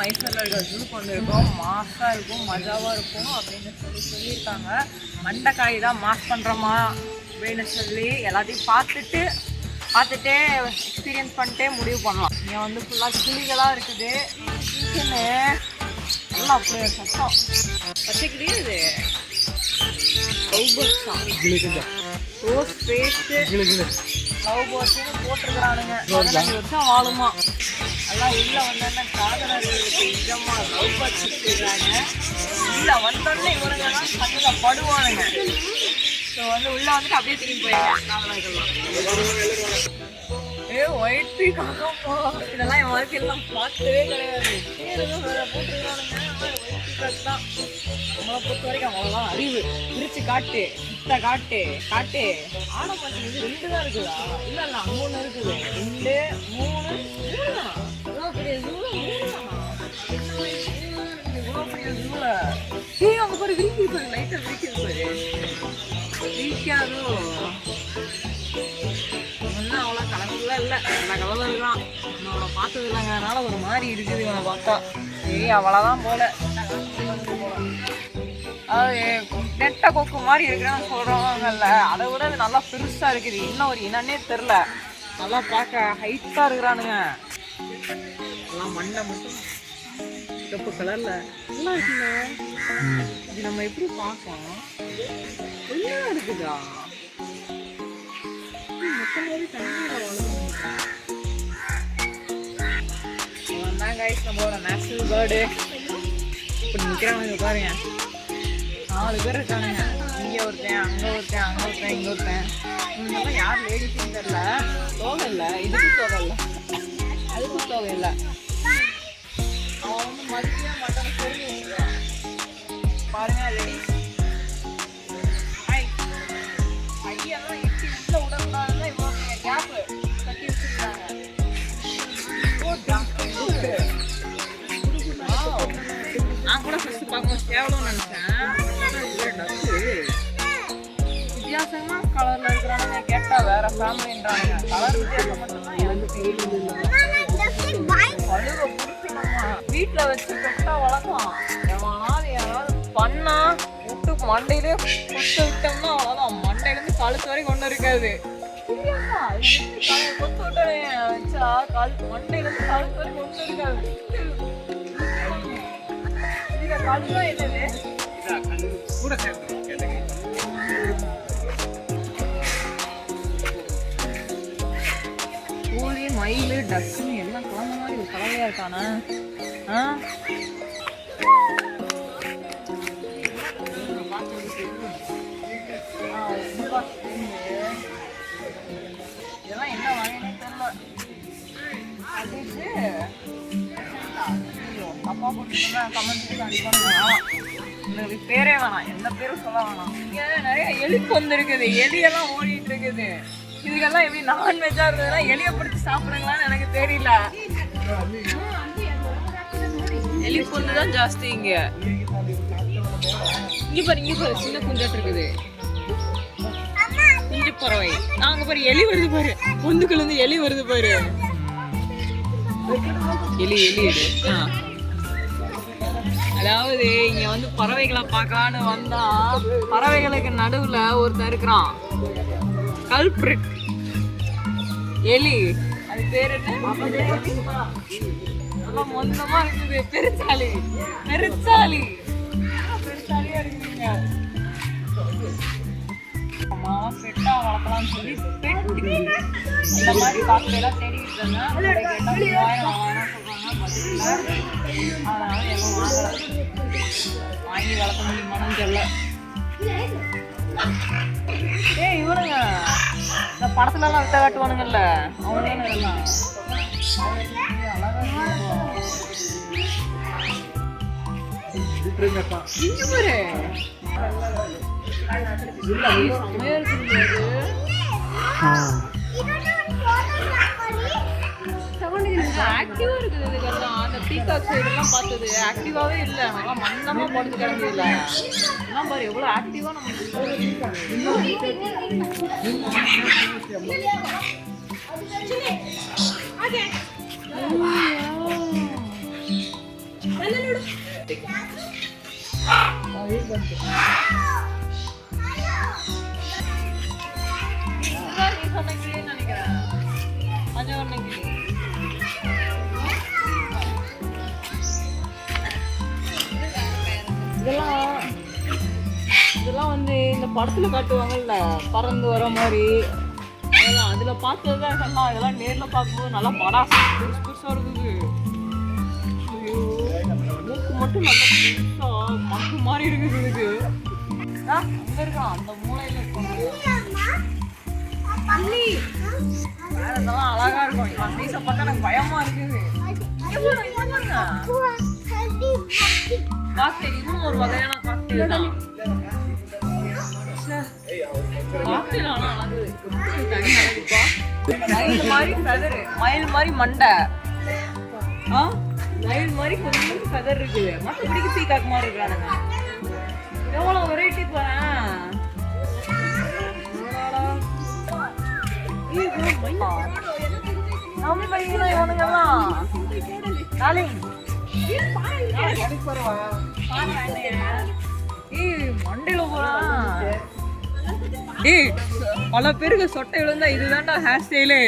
மைசூரில் இருக்க ஜூ கொண்டு இருக்கோம். மாஸாக இருக்கும், மஜாவாக இருக்கும் அப்படின்னு சொல்லியிருக்காங்க. மண்டைக்காய் தான் மாஸ் பண்ணுறோமா அப்படின்னு சொல்லி எல்லாத்தையும் பார்த்துட்டே எக்ஸ்பீரியன்ஸ் பண்ணிட்டே முடிவு பண்ணலாம். இங்கே வந்து ஃபுல்லாக கிளிகளாக இருக்குது. கிச்சனு எல்லாம் அப்படியே சத்தம் பச்சைக்கிளி. இது ரோஸ் பேஸ்ட்டு லவ் பேர்ட்ஸ்னு போட்டிருக்கிறானுங்க. 15 வருஷம் வாழுமா. எல்லாம் உள்ளே வந்தோடனே காதலர்களுக்கு இதமாக லவ் பேர்ட்ஸ் வச்சுருக்காங்க. உள்ளே வந்தோடனே இவனுங்கெல்லாம் கண்ணில் படுவானுங்க. ஸோ வந்து உள்ளே வந்துட்டு அப்படியே திரும்பி போயிருக்கேன் காதலர்கள்லாம். ஒயிட் பீ காக்காப்பா, இதெல்லாம் என் வாழ்க்கையெல்லாம் பார்த்ததே கிடையாது. போட்டிருக்கிறானுங்க. ஒயிட் பீ தான் நம்மளை பொறுத்த வரைக்கும் அவ்வளோதான் அறிவு. பிரித்து காட்டு, கிட்ட காட்டு. ஆனை பார்த்து இது 2 தான் இருக்குதா? இல்லை 3 இருக்குது. 2, 3 தான். இவ்வளோ பெரிய ஜூல 3 தானா? இவ்வளோ பெரிய ஜூல அவங்க பாரு விரிக்கி பாரு, லைட்டாக விரிக்கிறது பாரு. விரிக்காதோ ஒன்றும் அவ்வளோ கலர்ஃபுல்லாக இல்லை. எல்லா கலரில் இருக்கான். நம்ம அவனை பார்த்தது இல்லைங்க, அதனால ஒரு மாதிரி இருக்குது இவனை பார்த்தா. சரி அவ்வளோதான் போல. அது நெட்டை கொக்கு மாதிரி இருக்கிறான்னு சொல்கிறவங்கல்ல, அதை விட அது நல்லா பெருசாக இருக்குது. இன்னும் ஒரு இனன்னே தெரில. நல்லா பார்க்க ஹைட்டாக இருக்கிறானுங்க. எல்லாம் மண்ணை மட்டும் கப்பு கலரில் நல்லா இருக்குங்க. இது நம்ம எப்படி பார்க்கோம்? என்ன இருக்குதா? மொத்தமாகவே தண்ணியில் வளர்ந்தாங்க. கைஸ் நம்மளோட நேஷனல் பேர்டு இப்படி நிற்கிறானுங்க பாருங்க. 4 பேர் இருக்கானுங்க. இங்கே ஒருத்தன், அங்கே ஒருத்தன், இங்கே ஒருத்தன். இவங்கெல்லாம் யார் லேடிஸ்ன்னு தெரில. தோகை இல்லை, இதுக்கும் தோகை இல்லை, அதுக்கும் தோகை இல்லை. அவன் வந்து மதிக்கவே மாட்டான். சொல்லி பாருங்க லேடிஸ். ஐயெல்லாம் இட்டு உள்ள விடக்கூடாதுன்னா இவ்வளோ கேப்பு கட்டி வச்சுருக்காங்க. நான் கூட ஃபஸ்ட்டு பார்க்கும்போது கேவலம்னு நினச்சேன். வித்தியாசமா கலர்ல இருக்கிறானுங்க. கேட்டா வேற ஃபேமிலின்றானுங்க. கலர் வித்தியாசம் மட்டும்தான் எனக்கு தெரியுது. வீட்டில் வச்சு பெட்டா வளர்க்கலாம். எவனாவது யாராவது பண்ணா விட்டு மண்டையிலே கொத்த விட்டோம்னா அவ்வளோதான். மண்டையிலேருந்து கழுத்து வரைக்கும் கொண்டு இருக்காது. கொத்து விட்டே வச்சா மண்டையிலேருந்து கழுத்து வரைக்கும் கொண்டு இருக்காது. கழுதான் என்னது கூட கோழி, மயில், டக்குன்னு எல்லாம் கலந்த மாதிரி ஒரு கலவையா இருக்கானா? இதெல்லாம் என்ன வாங்கினே தெரியல. அப்பா போட்டு கமெண்ட் கண்டிப்பாக பேரே வேணாம், எந்த பேரும் சொல்ல வேணாம். இங்கே நிறைய எலி வந்துருக்குது. எலியெல்லாம் ஓடிட்டு இருக்குது. இதுக்கெல்லாம் எப்படி நான்வெஜ்ஜாக இருந்ததுன்னா எலியை பிடிச்சி சாப்பிடுங்களான்னு எனக்கு தெரியல. எலி பொண்ணு தான் ஜாஸ்தி இங்கே. இங்கே பாரு சின்ன குஞ்சாட்டு இருக்குது. குஞ்சு பறவை. நாங்கள் பாரு எலி வருது பாரு. பொந்துக்குள்ளேருந்து எலி வருது பாரு. எலி அதாவது இங்க வந்து பறவைகளை பார்க்கலான்னு வந்தா பறவைகளுக்கு நடுவுல ஒருத்தர் இருக்கிறான். கல்பிரிட் எலி. அது பேர் என்ன? நல்லா மொத்தமா இருக்குது. பெருச்சாலியா இருக்குங்க. பெட்டா வளர்க்கலாம்னு சொல்லி இந்த மாதிரி காக்கையெல்லாம் தேடிக்கிட்டு இருந்தேன். அதனால எல்லாம் வாங்கி வளர்க்க முடியுமான்னு தெரியல. இவனுங்க இந்த படத்துலலாம் வித்த காட்டுவானுங்கல்ல, அவனுங்க எல்லாம் இங்க பாரு செம்மையா இருக்குது. ஆக்டிவா இருக்குது. இதுக்கெல்லாம் அந்த பீகாக் சைடெல்லாம் பார்த்தது ஆக்டிவாவே இல்லை. நல்லா மண்ணமா படுத்து கிடந்தது இல்லை. எல்லாம் பாரு எவ்வளோ ஆக்டிவா நமக்கு. நினைக்கிறேன் இதெல்லாம் வந்து இந்த படத்துல காட்டுவாங்கல்ல பறந்து வர மாதிரி அதெல்லாம் அதுல பார்த்ததுதான் இதெல்லாம் இதெல்லாம் நேர்ல பார்க்கும்போது நல்லா படாசு பெருசா இருக்குது. ஐயோ மூக்கு மட்டும் நல்லா பெருசா மக்கு மாதிரி இருக்குது இதுக்கு. அங்க இருக்கான் அந்த மூலையில இருக்கும் இதெல்லாம் அழகா இருக்கும். இவன் சைஸை பார்த்தா எனக்கு பயமா இருக்குது. காக்டெயில் இன்னும் ஒரு வகையான காக்டெயில் தான். காக்டெயில் ஆனா அழகு தனி அழகுப்பா. மயில் மாதிரி ஃபெதர் மயில் மாதிரி மண்டை மயில் மாதிரி கொஞ்சம் ஃபெதர் இருக்குது. மற்றபடிக்கு பீகாக் மாதிரி இருக்கிறானுங்க. எவ்வளோ வெரைட்டி போறேன் நாம படிக்கலாம் இவனுங்கெல்லாம் மண்டையில போறான். பல பேருக்கு சொட்டை விழுந்தா இதுதான்டா ஹேர் ஸ்டைலு.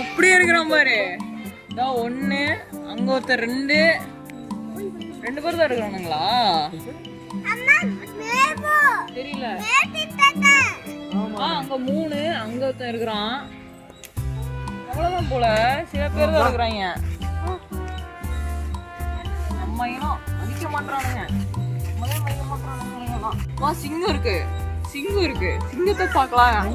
அப்படியே இருக்கிறான் பாரு. இதான் ஒண்ணு அங்க ஒருத்தர் ரெண்டு பேர் தான் இருக்கிறானுங்களா தெரியல. அங்க மூணு அங்க ஒருத்தன் இருக்கிறான். அவ்வளவுதான் போல. சில பேர் தான் இருக்கிறாங்க. நம்ம இனம் அடிக்க மாட்டானுங்க. சிங்கம் இருக்கு சிங்கத்தை பார்க்கலாம்.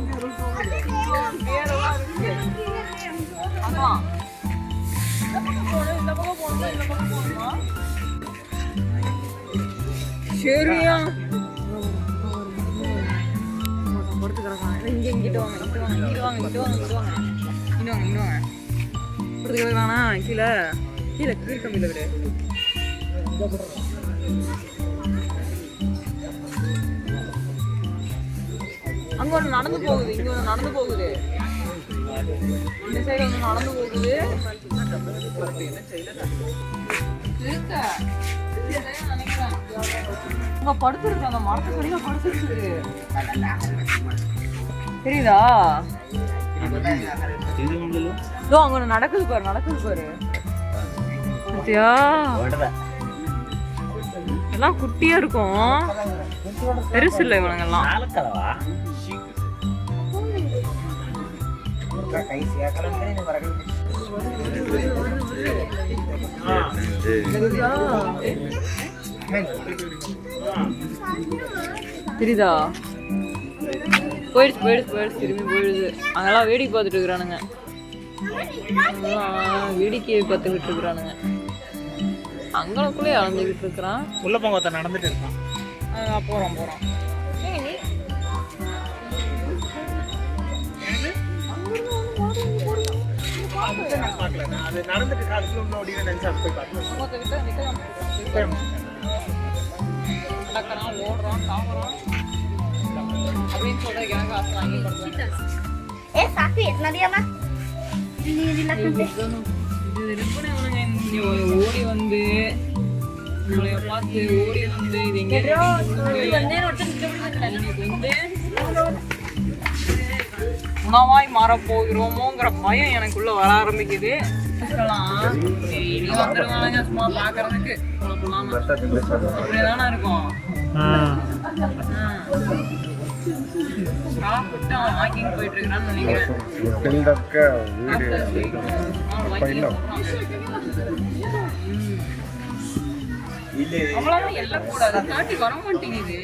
சரியா இங்கிட்டு வாங்க கீழே கீழ்கம்பியில விடு. அங்க ஒண்ணு நடந்து போகுது, இங்க ஒண்ணு நடந்து போகுது. இந்த சைடு ஒண்ணு நடந்து போகுது. அங்க படுத்துருக்கு அந்த மரத்துக்கு அடியில படுத்துருக்கு. தெரியுதா? அங்க ஒண்ணு நடக்குது பாரு எல்லாம் குட்டியா இருக்கும். பெருசு இல்லை இவனுங்கெல்லாம். தெரியுதா? போயிடுச்சு திரும்பி போயிடுது. அங்கெல்லாம் வேடிக்கை பார்த்துட்டு இருக்கிறானுங்க. வேடிக்கையை பார்த்துக்கிட்டு இருக்கிறானுங்க. அங்களுக்குள்ளே அலைஞ்சிக்கிட்டு இருக்கிறான். உள்ள போங்க நடந்துட்டு இருக்கான். போறோம் அது நடந்துட்டு ஓடுறான் சாப்பிட்றான் அப்படின்னு சொல்றதுக்கு எனக்கு ஆசை. ஓடி வந்து பார்த்து ஓடி வந்து இது எங்க உணவாய் மாறப்போகிறோமோங்கிற பயம் எனக்குள்ள வர ஆரம்பிக்குது. வந்துருவானுங்க சும்மா பாக்குறதுக்கு அப்படியேதானே இருக்கும். சாப்பிட்டு அவன் வாக்கிங் போயிட்டு இருக்கிறான்னு நினைக்கிறேன். அவ்வளவுதான் எல்லாம் கூடாது. தாட்டி வர மாட்டேங்குது.